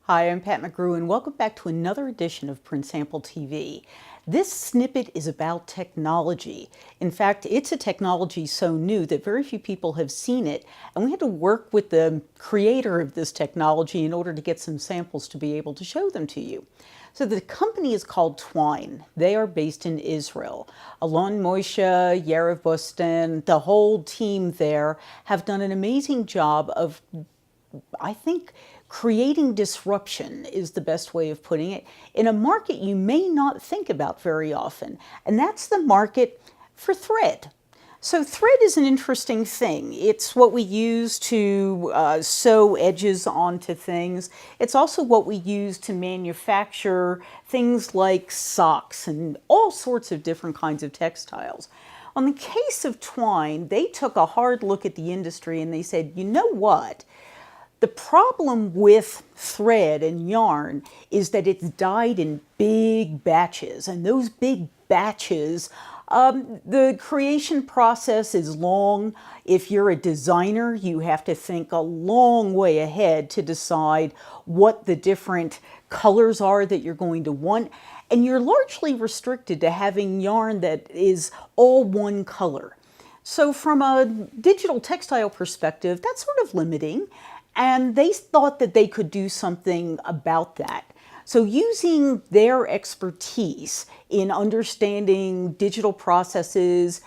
Hi, I'm Pat McGrew, and welcome back to another edition of Print Sample TV. This snippet is about technology. In fact, it's a technology so new that very few people have seen it, and we had to work with the creator of this technology in order to get some samples to be able to show them to you. So the company is called Twine. They are based in Israel. Alon Moshe, Yariv Boston, the whole team there have done an amazing job of, I think, creating disruption is the best way of putting it, in a market you may not think about very often, and that's the market for thread. So thread is an interesting thing. It's what we use to sew edges onto things. It's also what we use to manufacture things like socks and all sorts of different kinds of textiles. On the case of Twine, they took a hard look at the industry and they said, you know what? The problem with thread and yarn is that it's dyed in big batches, and those big batches, the creation process is long. If you're a designer, you have to think a long way ahead to decide what the different colors are that you're going to want, and you're largely restricted to having yarn that is all one color. So from a digital textile perspective, that's sort of limiting. And they thought that they could do something about that. So using their expertise in understanding digital processes,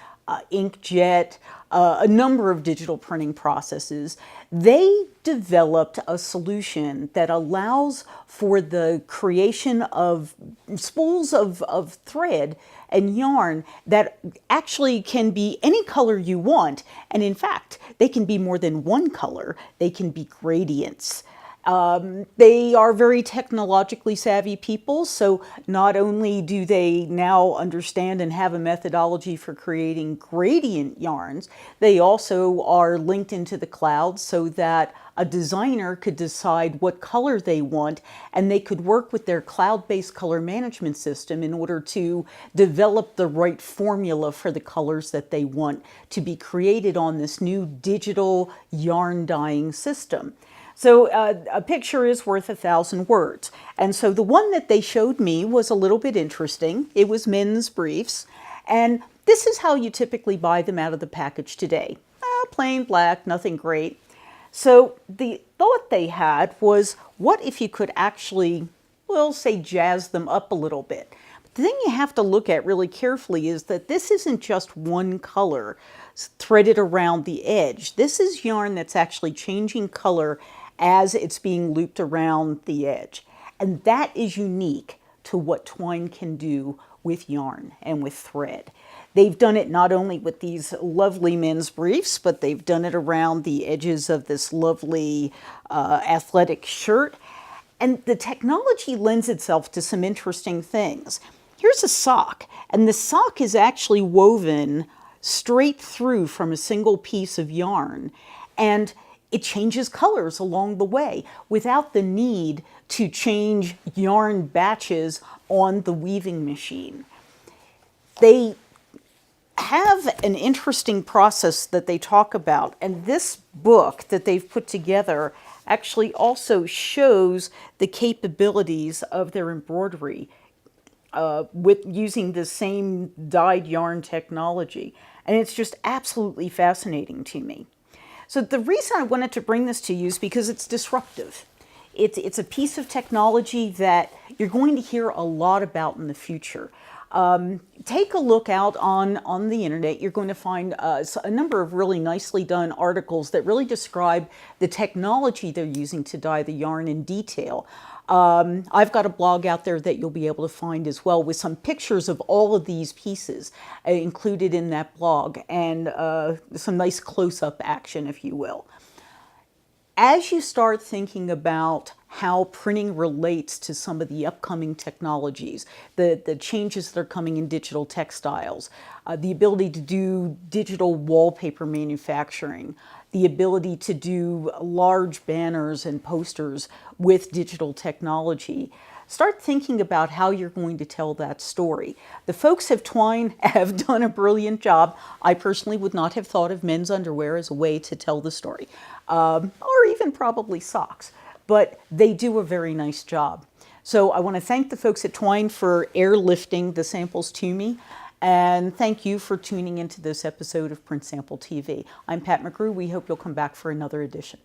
inkjet, a number of digital printing processes, they developed a solution that allows for the creation of spools of thread and yarn that actually can be any color you want. And in fact, they can be more than one color. They can be gradients. They are very technologically savvy people, so not only do they now understand and have a methodology for creating gradient yarns, they also are linked into the cloud so that a designer could decide what color they want, and they could work with their cloud-based color management system in order to develop the right formula for the colors that they want to be created on this new digital yarn dyeing system. So a picture is worth 1,000 words. And so the one that they showed me was a little bit interesting. It was men's briefs. And this is how you typically buy them out of the package today. Plain black, nothing great. So the thought they had was, what if you could actually, well, say jazz them up a little bit? But the thing you have to look at really carefully is that this isn't just one color threaded around the edge. This is yarn that's actually changing color as it's being looped around the edge. And that is unique to what Twine can do with yarn and with thread. They've done it not only with these lovely men's briefs, but they've done it around the edges of this lovely athletic shirt. And the technology lends itself to some interesting things. Here's a sock, and the sock is actually woven straight through from a single piece of yarn. And it changes colors along the way without the need to change yarn batches on the weaving machine. They have an interesting process that they talk about, and this book that they've put together actually also shows the capabilities of their embroidery with using the same dyed yarn technology. And it's just absolutely fascinating to me. So the reason I wanted to bring this to you is because it's disruptive. It's a piece of technology that you're going to hear a lot about in the future. Take a look out on the internet. You're going to find a number of really nicely done articles that really describe the technology they're using to dye the yarn in detail. I've got a blog out there that you'll be able to find as well with some pictures of all of these pieces included in that blog, and some nice close-up action, if you will. As you start thinking about how printing relates to some of the upcoming technologies, the changes that are coming in digital textiles, the ability to do digital wallpaper manufacturing, the ability to do large banners and posters with digital technology, start thinking about how you're going to tell that story. The folks at Twine have done a brilliant job. I personally would not have thought of men's underwear as a way to tell the story, or even probably socks. but they do a very nice job. So I want to thank the folks at Twine for airlifting the samples to me, and thank you for tuning into this episode of Print Sample TV. I'm Pat McGrew. We hope you'll come back for another edition.